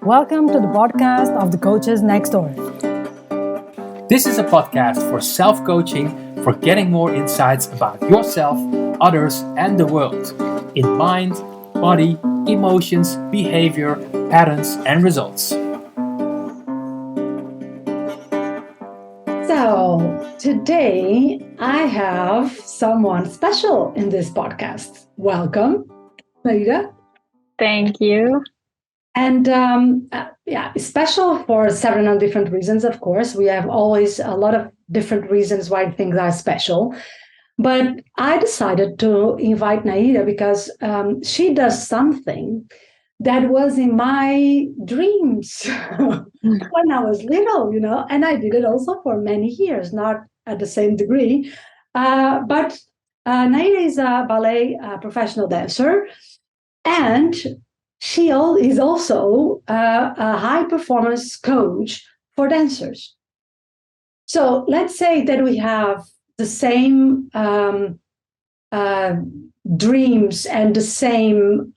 Welcome to the podcast of the Coaches Next Door. This is a podcast for self-coaching, for getting more insights about yourself, others, and the world in mind, body, emotions, behavior, patterns, and results. So, today I have someone special in this podcast. Welcome, Maida. Thank you. And special for several different reasons, of course. We have always a lot of different reasons why things are special. But I decided to invite Naida because she does something that was in my dreams when I was little, and I did it also for many years, not at the same degree. But Naida is a ballet professional dancer, and she is also a high performance coach for dancers. So let's say that we have the same dreams and the same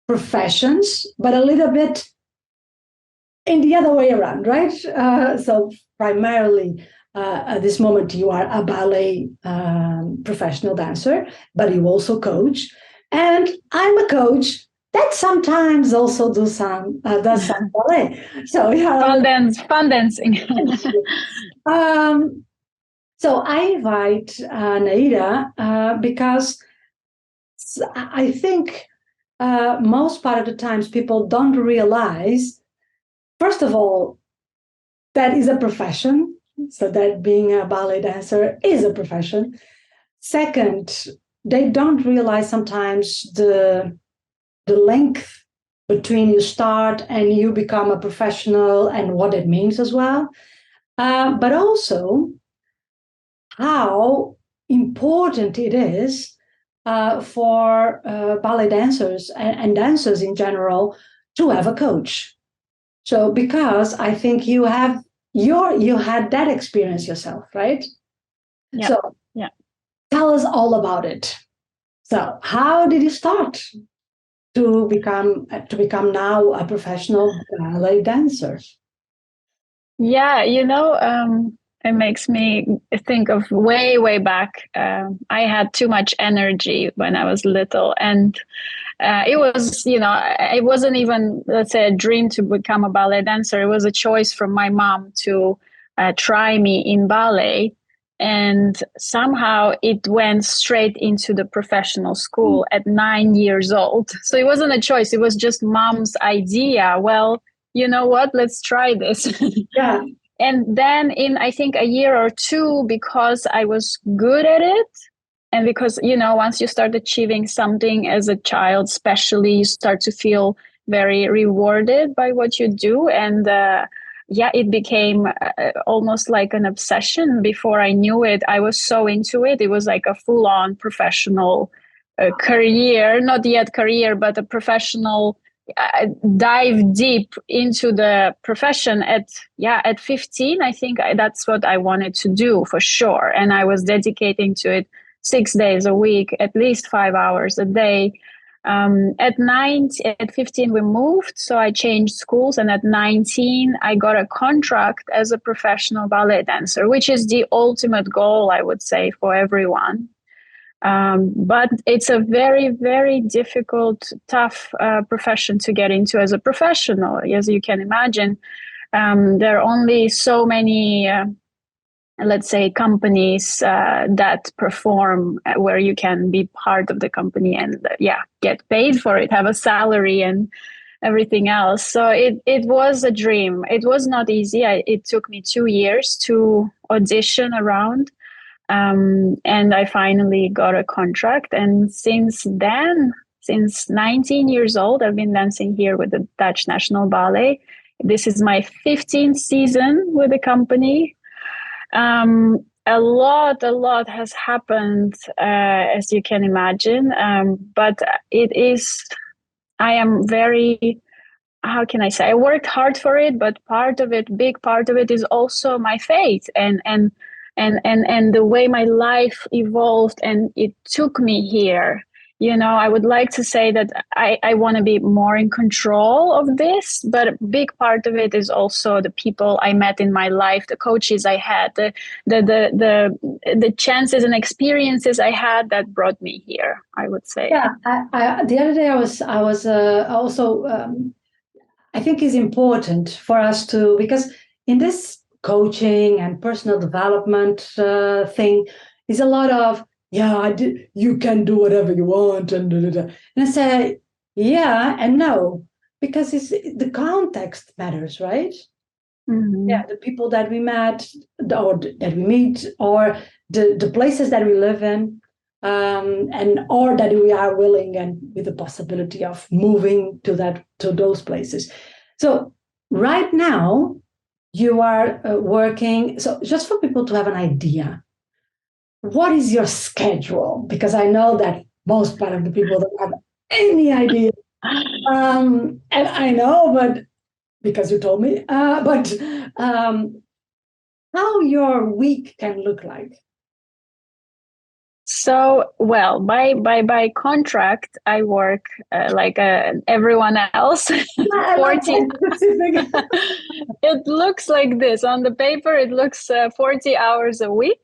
professions, but a little bit in the other way around, right? So primarily at this moment, you are a ballet professional dancer, but you also coach. And I'm a coach that sometimes also does some ballet. So fun dancing. So I invite Naida because I think most part of the times people don't realize, first of all, that is a profession. So that being a ballet dancer is a profession. Second, they don't realize sometimes the length between you start and you become a professional and what it means as well. But also how important it is for ballet dancers and dancers in general to have a coach. So because I think you had that experience yourself, right? Yeah. So tell us all about it. So how did you start to become now a professional ballet dancer? Yeah, it makes me think of way back. I had too much energy when I was little, and it was, it wasn't even, let's say, a dream to become a ballet dancer. It was a choice from my mom to try me in ballet. And somehow it went straight into the professional school at 9 years old. So it wasn't a choice. It was just mom's idea. Well, you know what? Let's try this. Yeah. And then in, I think, a year or two, because I was good at it, and because, once you start achieving something as a child, especially, you start to feel very rewarded by what you do. And it became almost like an obsession. Before I knew it, I was so into it. It was like a full-on professional career, not yet career, but a professional dive deep into the profession at 15. I think that's what I wanted to do for sure. And I was dedicating to it 6 days a week, at least 5 hours a day. At 15, we moved, so I changed schools. And at 19, I got a contract as a professional ballet dancer, which is the ultimate goal, I would say, for everyone. But it's a very, very difficult, tough profession to get into as a professional, as you can imagine. There are only so many let's say, companies that perform where you can be part of the company and get paid for it, have a salary and everything else. So it was a dream. It was not easy. It took me 2 years to audition around. And I finally got a contract. And since then, since 19 years old, I've been dancing here with the Dutch National Ballet. This is my 15th season with the company. A lot has happened, as you can imagine. But I am very, how can I say? I worked hard for it, but big part of it is also my faith and the way my life evolved, and it took me here. I would like to say that I want to be more in control of this, but a big part of it is also the people I met in my life, the coaches I had, the chances and experiences I had that brought me here, I would say. Yeah, the other day I was also I think is important for us to, because in this coaching and personal development thing is a lot of, you can do whatever you want and da, da, da. And I say, yeah and no, because the context matters, right? Mm-hmm. Yeah, the people that we met or that we meet, or the places that we live in, and or that we are willing and with the possibility of moving to those places. So right now you are working. So just for people to have an idea, what is your schedule? Because I know that most part of the people don't have any idea. And I know, but because you told me, but how your week can look like. So, well, by contract, I work like everyone else. 40. It looks like this on the paper. It looks 40 hours a week,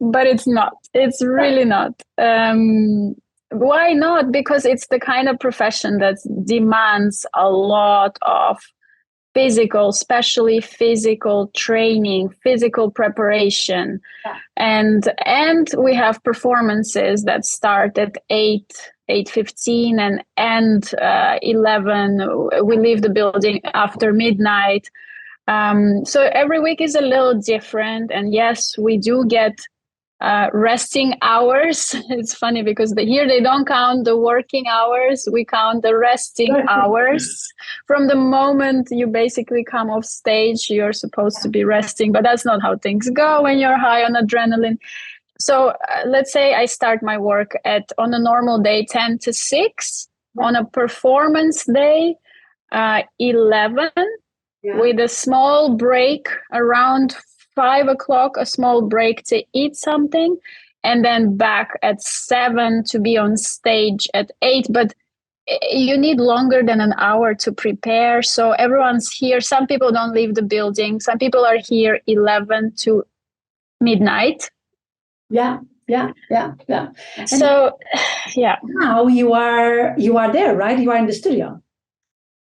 but it's not. It's really not. Why not? Because it's the kind of profession that demands a lot of physical, especially physical training, physical preparation. Yeah. And we have performances that start at 8:15 and end 11. We leave the building after midnight. So every week is a little different. And yes, we do get resting hours. It's funny because here they don't count the working hours. We count the resting hours. From the moment you basically come off stage, you're supposed to be resting, but that's not how things go when you're high on adrenaline. So let's say I start my work on a normal day, 10 to 6, on a performance day, 11, with a small break around 5 o'clock, a small break to eat something, and then back at 7 to be on stage at 8. But you need longer than an hour to prepare. So everyone's here. Some people don't leave the building. Some people are here 11 to midnight. Yeah. So, yeah. Now you are there, right? You are in the studio.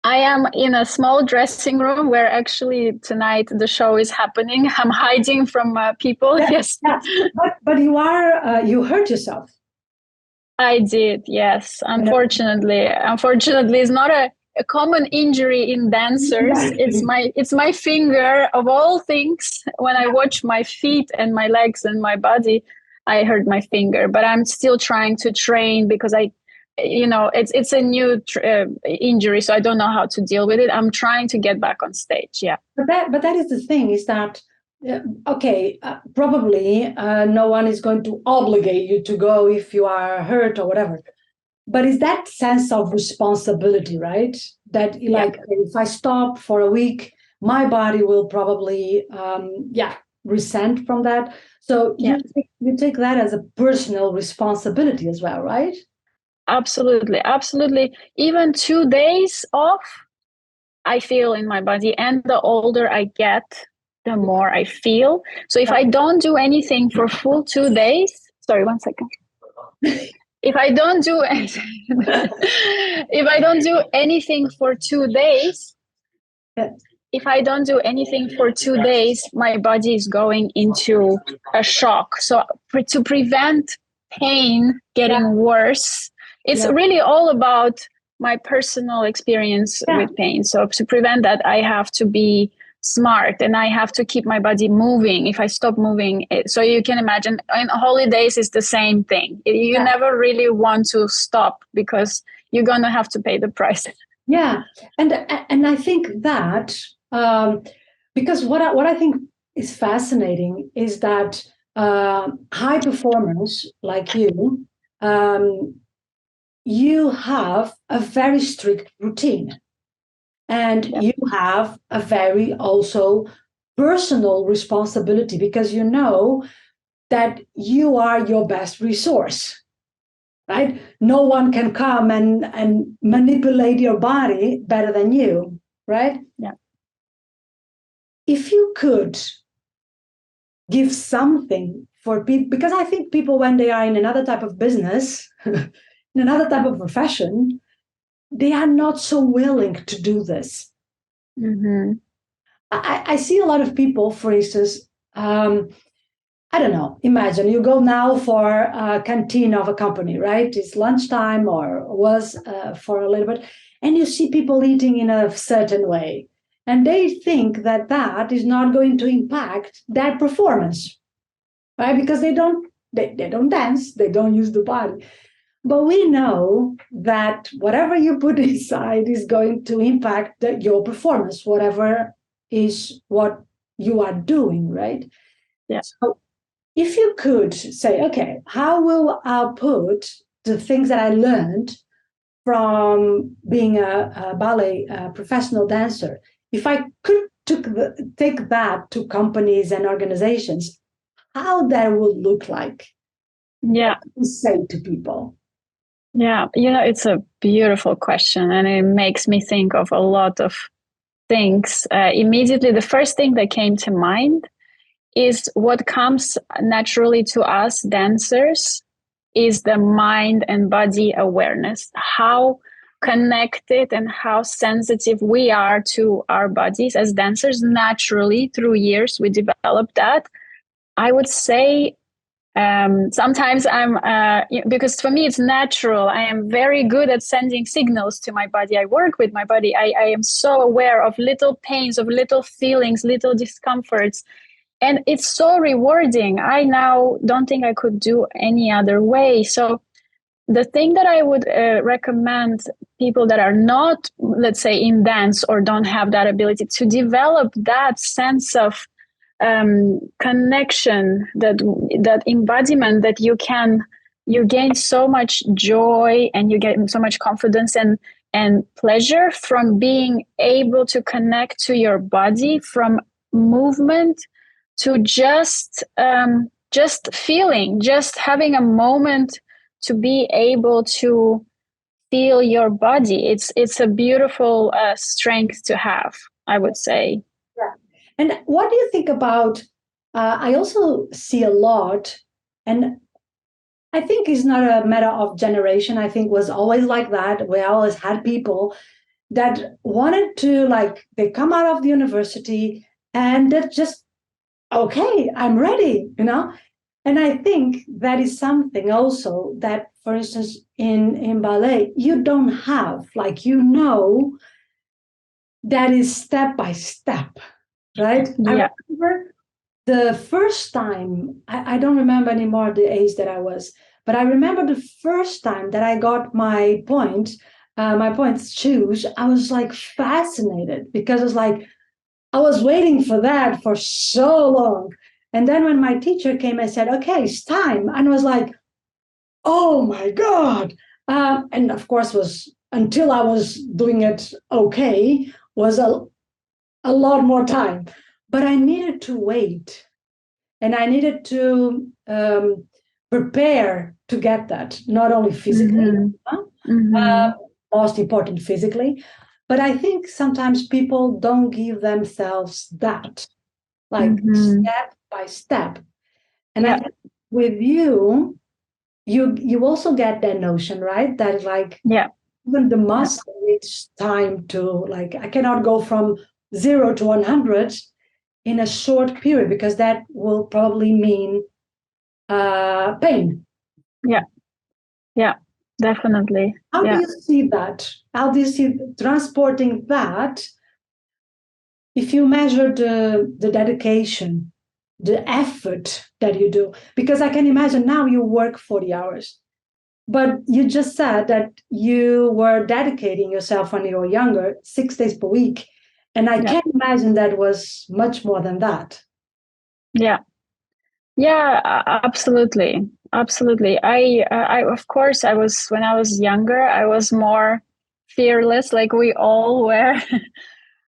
I am in a small dressing room where actually tonight the show is happening. I'm hiding from people. Yes. But you hurt yourself. I did, yes. Unfortunately, it's not a common injury in dancers. It's my finger, of all things. When I watch my feet and my legs and my body, I hurt my finger. But I'm still trying to train because it's a new injury, so I don't know how to deal with it. I'm trying to get back on stage. Yeah. But that is the thing, is that probably no one is going to obligate you to go if you are hurt or whatever. But it's that sense of responsibility, right? That if I stop for a week, my body will probably resent from that. So you take that as a personal responsibility as well, right? Absolutely. Even 2 days off, I feel in my body. And the older I get, the more I feel. So if I don't do anything for full 2 days, sorry, 1 second. If I don't do anything for 2 days, my body is going into a shock. So to prevent pain getting worse, it's really all about my personal experience with pain. So to prevent that, I have to be smart and I have to keep my body moving. If I stop moving, so you can imagine in holidays is the same thing. You never really want to stop because you're going to have to pay the price. Yeah. And I think that because what I think is fascinating is that high performers like you, you have a very strict routine, and you have a very also personal responsibility, because you know that you are your best resource. right? No one can come and manipulate your body better than you, right? Yeah. If you could give something for people, because I think people, when they are in another type of business, in another type of profession, they are not so willing to do this. Mm-hmm. I see a lot of people, for instance, I don't know, imagine you go now for a canteen of a company, right? It's lunchtime or was for a little bit, and you see people eating in a certain way. And they think that that is not going to impact their performance, right? Because they don't dance, they don't use the body. But we know that whatever you put inside is going to impact your performance, whatever is what you are doing, right? Yeah. So if you could say, okay, how will I put the things that I learned from being a ballet professional dancer, if I could take that to companies and organizations, how that would look like? Yeah. What to say to people? Yeah, it's a beautiful question, and it makes me think of a lot of things. Immediately, the first thing that came to mind is what comes naturally to us dancers is the mind and body awareness, how connected and how sensitive we are to our bodies as dancers. Naturally, through years, we developed that. I would say sometimes because for me it's natural. I am very good at sending signals to my body. I work with my body. I am so aware of little pains, of little feelings, little discomforts. And it's so rewarding. I now don't think I could do any other way. So the thing that I would recommend people that are not, let's say, in dance or don't have that ability to develop that sense of connection, that embodiment, that you gain so much joy and you get so much confidence and pleasure from being able to connect to your body, from movement to just feeling, just having a moment to be able to feel your body. It's a beautiful strength to have, I would say. Yeah. And what do you think about? I also see a lot, and I think it's not a matter of generation. I think was always like that. We always had people that wanted to, like, they come out of the university and they're just, okay, I'm ready, And I think that is something also that, for instance, in ballet, you don't have, like, that is step by step, right? Yeah. I remember the first time, I don't remember anymore the age that I was, but I remember the first time that I got my points shoes. I was like fascinated because it was like, I was waiting for that for so long. And then when my teacher came and said, okay, it's time. And I was like, oh my God. And of course, was until I was doing it okay, was a lot more time. But I needed to wait and I needed to prepare to get that, not only physically, most important physically, but I think sometimes people don't give themselves that, like step by step. And I think with you also get that notion, right? That like even the muscle needs time to, like, I cannot go from 0 to 100 in a short period because that will probably mean pain. Yeah, definitely. How do you see that? How do you see transporting that? If you measure the dedication, the effort that you do, because I can imagine now you work 40 hours, but you just said that you were dedicating yourself when you were younger, 6 days per week. And I can't imagine that was much more than that. Yeah, absolutely. Absolutely. I of course, when I was younger, I was more fearless, like we all were.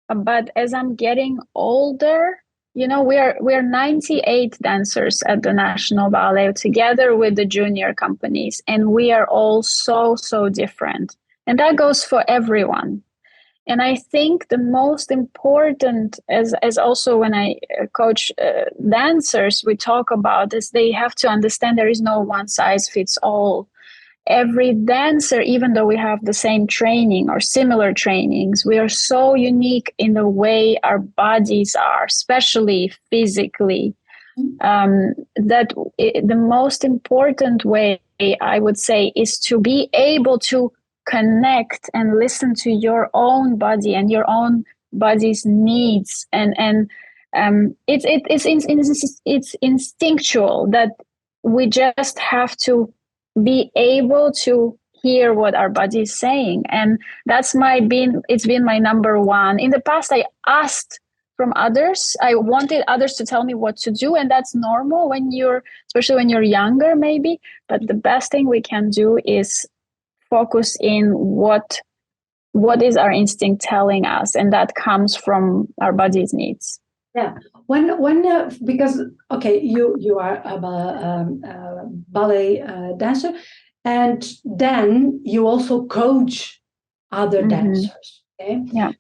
But as I'm getting older, we're 98 dancers at the National Ballet together with the junior companies, and we are all so different. And that goes for everyone. And I think the most important, as also when I coach dancers, we talk about is they have to understand there is no one size fits all. Every dancer, even though we have the same training or similar trainings, we are so unique in the way our bodies are, especially physically, that the most important way, I would say, is to be able to connect and listen to your own body and your own body's needs. It's instinctual that we just have to be able to hear what our body is saying. And it's been my number one. In the past, I asked from others. I wanted others to tell me what to do, and that's normal especially when you're younger, maybe. But the best thing we can do is focus in what is our instinct telling us, and that comes from our body's needs. Yeah, because you are a ballet dancer, and then you also coach other dancers. Okay, yeah.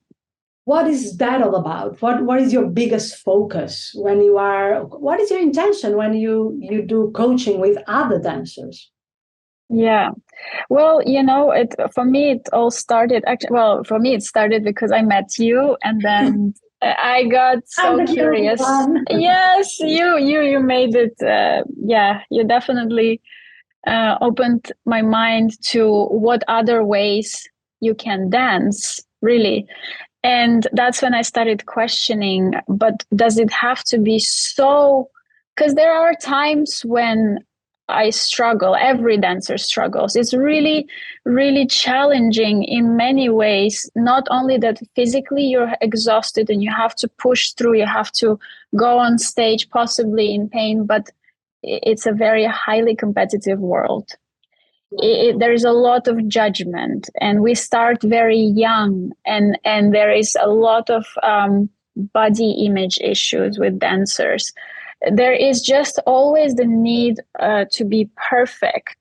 What is that all about? What is your biggest focus when you are? What is your intention when you do coaching with other dancers? Yeah. Well, for me, it all started for me, it started because I met you, and then I got so curious. Yes, you made it. You definitely opened my mind to what other ways you can dance, really. And that's when I started questioning, but does it have to be so? Because there are times when I struggle. Every dancer struggles. It's really, really challenging in many ways. Not only that physically you're exhausted and you have to push through, you have to go on stage, possibly in pain, but it's a very highly competitive world. There is a lot of judgment, and we start very young, and there is a lot of body image issues with dancers. There is just always the need to be perfect.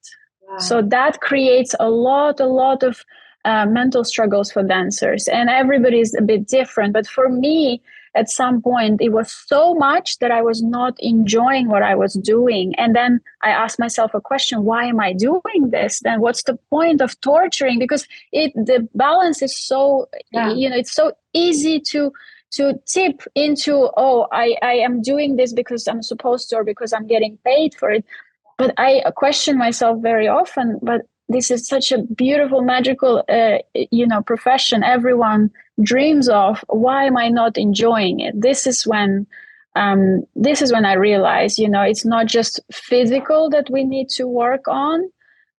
Wow. So that creates a lot of mental struggles for dancers, and everybody is a bit different. But for me, at some point, it was so much that I was not enjoying what I was doing. And then I asked myself a question: why am I doing this? Then what's the point of torturing? Because the balance is so, it's so easy to tip into, I am doing this because I'm supposed to, or because I'm getting paid for it. But I question myself very often, but this is such a beautiful, magical, profession everyone dreams of. Why am I not enjoying it? This is when I realize, it's not just physical that we need to work on,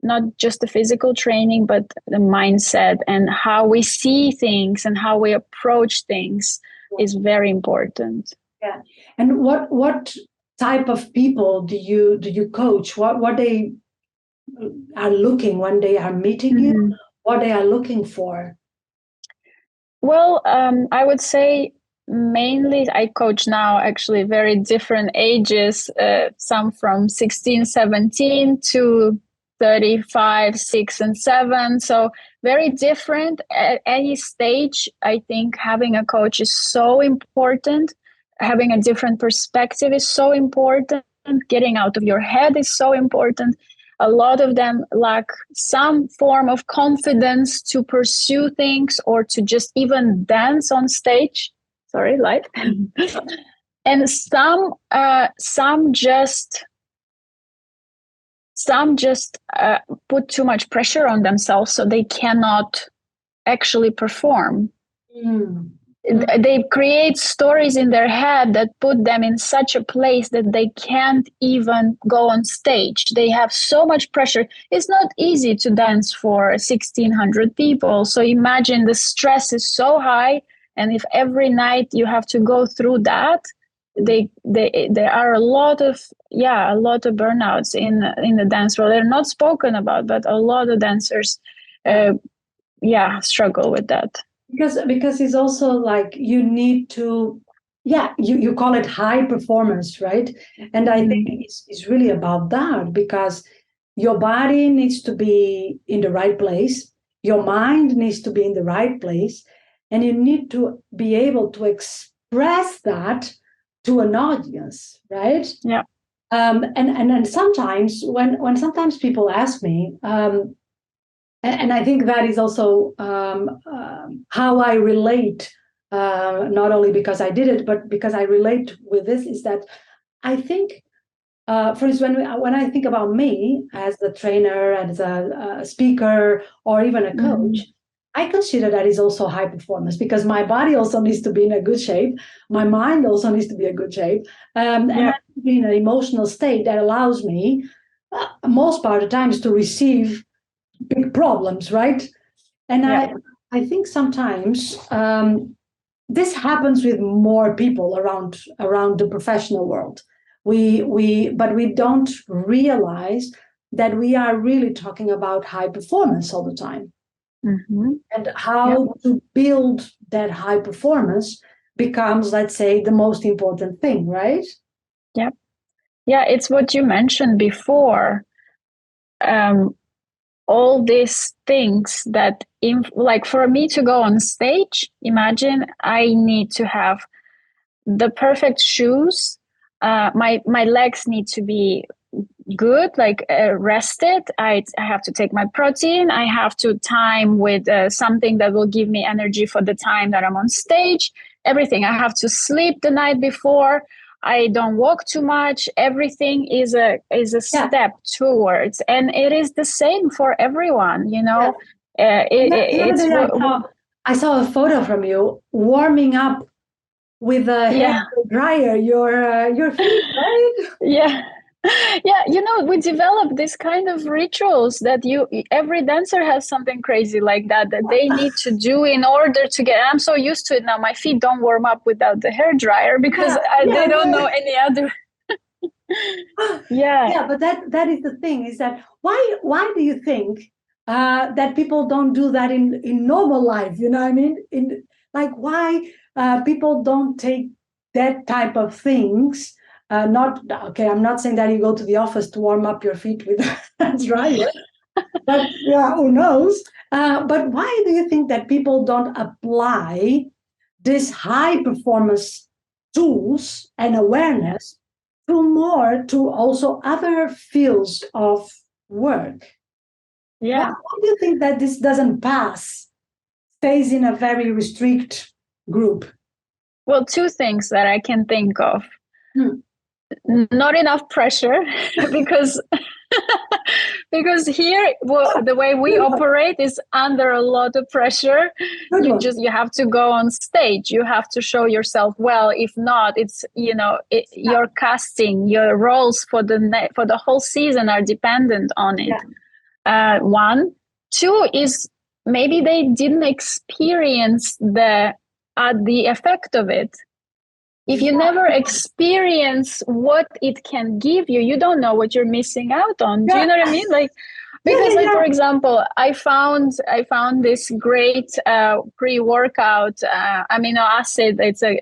not just the physical training, but the mindset and how we see things and how we approach things is very important. Yeah. And what type of people do you coach? What they are looking when they are meeting you, what they are looking for? Well, I would say mainly I coach now actually very different ages, some from 16, 17 to 35, 6 and 7. So very different at any stage. I think having a coach is so important. Having a different perspective is so important. Getting out of your head is so important. A lot of them lack some form of confidence to pursue things or to just even dance on stage. Sorry, live. And some just put too much pressure on themselves, so they cannot actually perform. They create stories in their head that put them in such a place that they can't even go on stage. They have so much pressure. It's not easy to dance for 1,600 people. So imagine the stress is so high. And if every night you have to go through that, there are a lot of burnouts in the dance world. They're not spoken about, but a lot of dancers struggle with that. Because it's also like you need to you call it high performance, right? And I think Mm-hmm. it's really about that, because your body needs to be in the right place, your mind needs to be in the right place, and you need to be able to express that to an audience, right? Yeah. And sometimes when sometimes people ask me, and I think that is also how I relate, not only because I did it, but because I relate with this, is that I think, for instance, when I think about me as a trainer, as a speaker, or even a Mm-hmm. coach, I consider that is also high performance, because my body also needs to be in a good shape. My mind also needs to be in a good shape. And I Yeah. need to be in an emotional state that allows me, most part of the times, to receive big problems, right? And Yeah. I think sometimes this happens with more people around the professional world. But we don't realize that we are really talking about high performance all the time, Mm-hmm. and Yeah. how to build that high performance becomes, let's say, the most important thing, right? Yeah. Yeah. It's what you mentioned before. Um, all these things that, like for me to go on stage, imagine I need to have the perfect shoes. My legs need to be good, like rested. I have to take my protein. I have to time with something that will give me energy for the time that I'm on stage. Everything. I have to sleep the night before. I don't walk too much. Everything is a Yeah, step towards, and it is the same for everyone. yeah. The other It's day what. I saw a photo from you warming up with a hair Yeah. dryer your feet, right? Yeah. Yeah, we develop this kind of rituals that every dancer has something crazy like that they need to do in order to get. I'm so used to it now. My feet don't warm up without the hair dryer because Yeah, yeah, they don't know yeah. any other. Yeah. Yeah, but that is the thing, is that why do you think that people don't do that in normal life? You know what I mean? In like, why people don't take that type of things? Not okay. I'm not saying that you go to the office to warm up your feet with a dryer, but yeah, who knows? But why do you think that people don't apply this high performance tools and awareness to also other fields of work? Yeah. Why do you think that this doesn't pass, stays in a very restrict group? Well, two things that I can think of. Hmm. Not enough pressure because because here, well, the way we operate is under a lot of pressure. Good one. You have to go on stage, you have to show yourself well. If not, it's Yeah, your casting, your roles for for the whole season are dependent on it. yeah, One. Two is maybe they didn't experience the effect of it. If you yeah, never experience what it can give you, you don't know what you're missing out on. Do you yeah, know what I mean? Like, yeah, because, like, yeah, for example, I found this great pre-workout amino acid. It's a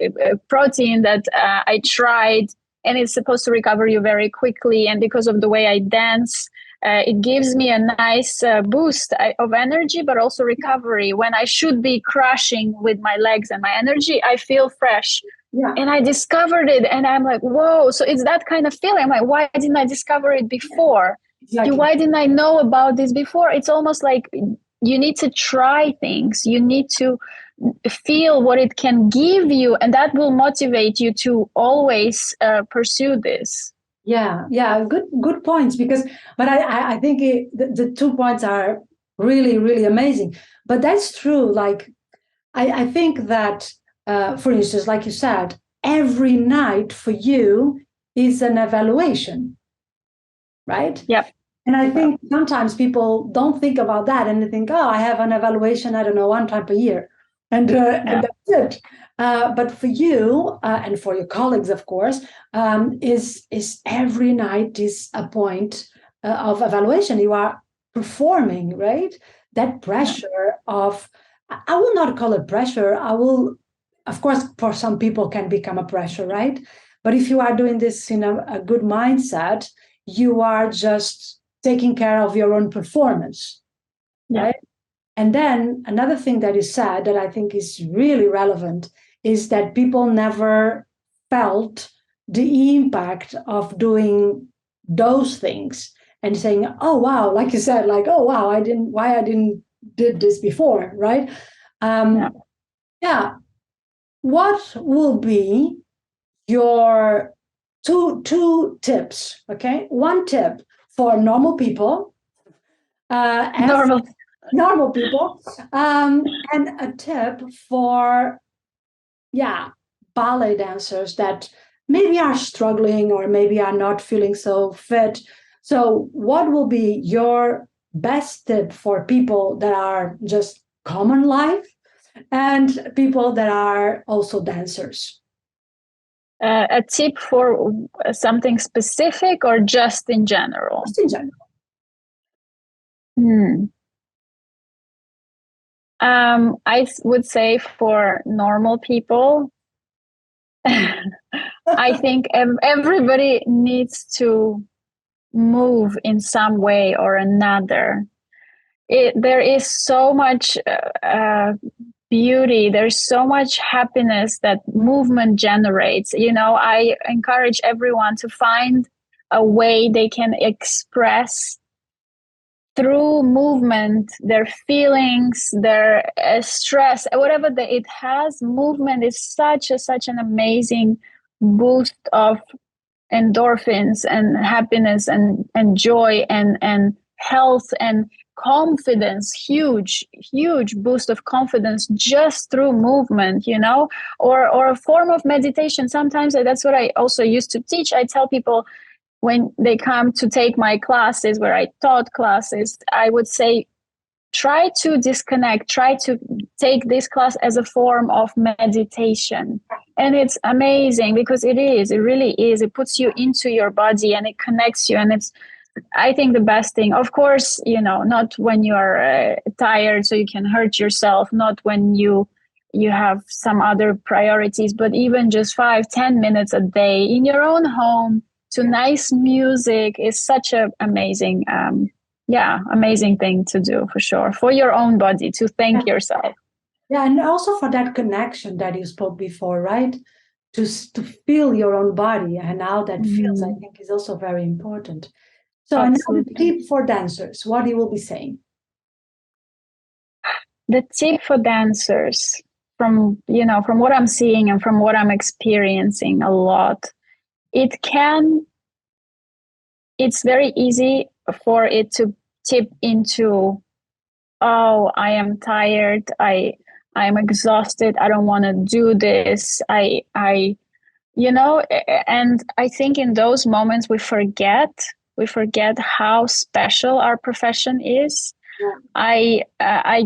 protein that I tried, and it's supposed to recover you very quickly. And because of the way I dance, it gives me a nice boost of energy, but also recovery. When I should be crashing with my legs and my energy, I feel fresh. yeah, And I discovered it, and I'm like, whoa. So it's that kind of feeling. I'm like, why didn't I discover it before? exactly. Why didn't I know about this before? It's almost like you need to try things. You need to feel what it can give you, and that will motivate you to always pursue this. Yeah, yeah, good points. But I think the 2 points are really, really amazing. But that's true. Like, I think that, for instance, like you said, every night for you is an evaluation, right? Yep. And I Yep. think sometimes people don't think about that, and they think, oh, I have an evaluation, I don't know, one time per year, and Yeah. that's it. But for you, and for your colleagues, of course, is every night is a point of evaluation. You are performing, right? That Yeah. pressure of, I will not call it pressure. of course, for some people can become a pressure, right? But if you are doing this in a good mindset, you are just taking care of your own performance, right? And then another thing that is said that I think is really relevant is that people never felt the impact of doing those things and saying, oh wow, like you said, like, oh wow, I didn't did this before, right? Yeah. What will be your two tips? Okay, one tip for normal people, normal people, and a tip for ballet dancers that maybe are struggling or maybe are not feeling so fit. So, what will be your best tip for people that are just common life and people that are also dancers? A tip for something specific or just in general? Just in general. I would say for normal people, I think everybody needs to move in some way or another. There is so much beauty, there's so much happiness that movement generates. I encourage everyone to find a way they can express through movement their feelings, their stress, whatever it has. Movement is such an amazing boost of endorphins and happiness and joy and health and confidence. Huge boost of confidence just through movement, or a form of meditation. Sometimes that's what I also used to teach. I tell people when they come to take my classes, where I taught classes, I would say, try to disconnect, try to take this class as a form of meditation. And it's amazing because it really is. It puts you into your body and it connects you. And it's, I think, the best thing. Of course, not when you are tired so you can hurt yourself, not when you have some other priorities, but even just 5-10 minutes a day in your own home to nice music is such an amazing amazing thing to do, for sure, for your own body, to thank yourself. Yeah, and also for that connection that you spoke before, right? To feel your own body and how that feels, I think, is also very important. So another tip for dancers, what you will be saying? The tip for dancers, from what I'm seeing and from what I'm experiencing a lot, it's very easy for it to tip into, oh, I am tired, I'm exhausted, I don't want to do this, and I think in those moments we forget how special our profession is. I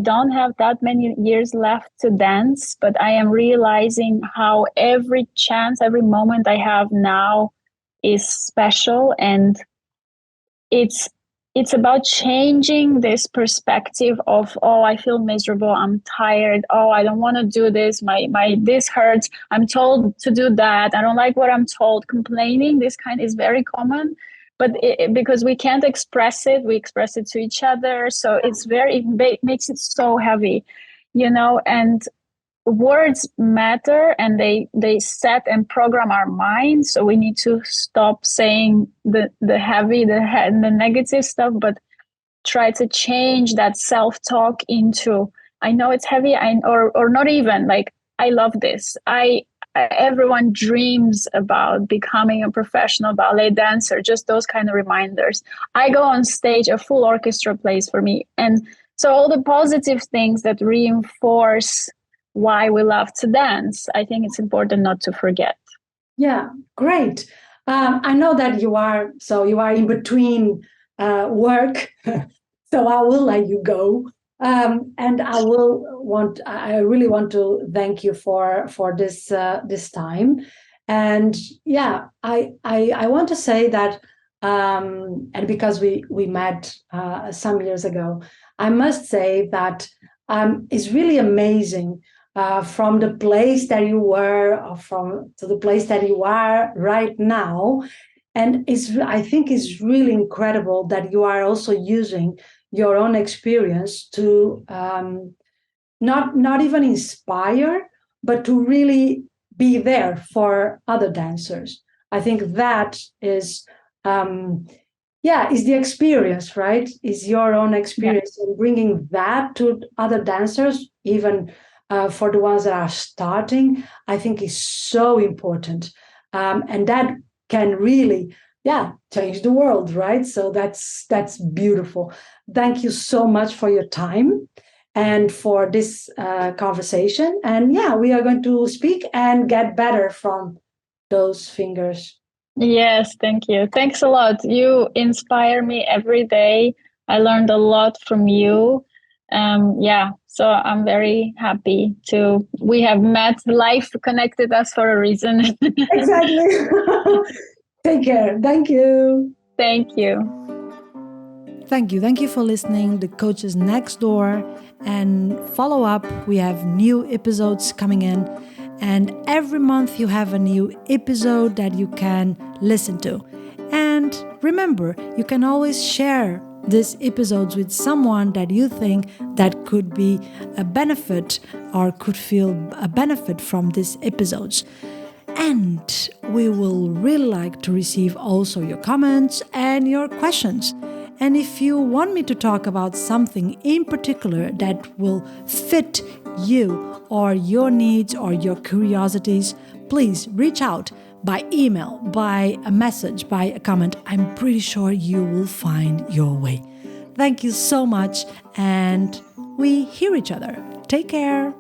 don't have that many years left to dance, but I am realizing how every chance, every moment I have now is special. And it's about changing this perspective of, oh, I feel miserable, I'm tired, oh, I don't want to do this, my this hurts, I'm told to do that, I don't like what I'm told. Complaining, this kind, is very common, but because we can't express it, we express it to each other, so it makes it so heavy, and words matter, and they set and program our minds. So we need to stop saying the heavy, the negative stuff, but try to change that self-talk into, I know it's heavy, or not even like, I love this. Everyone dreams about becoming a professional ballet dancer, just those kind of reminders. I go on stage, a full orchestra plays for me, and so all the positive things that reinforce why we love to dance, I think it's important not to forget. Yeah, great. I know that you are in between work, so I will let you go. And I really want to thank you for this time. And yeah, I want to say that, and because we met some years ago, I must say that it's really amazing from the place that you were or from to the place that you are right now. And I think it's really incredible that you are also using your own experience to not even inspire, but to really be there for other dancers. I think that is is the experience, right? Is your own Yeah. experience, and bringing that to other dancers, even for the ones that are starting, I think is so important. And that can really, change the world, right? So that's beautiful. Thank you so much for your time and for this conversation. And yeah, we are going to speak and get better from those fingers. Yes, thank you. Thanks a lot. You inspire me every day. I learned a lot from you. So I'm very happy to we have met. Life connected us for a reason. Exactly. Take care. Thank you. Thank you. Thank you. Thank you for listening. The Coach is next door. And follow up, we have new episodes coming in. And every month you have a new episode that you can listen to. And remember, you can always share these episodes with someone that you think that could be a benefit or could feel a benefit from these episodes. And we will really like to receive also your comments and your questions. And if you want me to talk about something in particular that will fit you or your needs or your curiosities, please reach out by email, by a message, by a comment. I'm pretty sure you will find your way. Thank you so much, and we hear each other. Take care.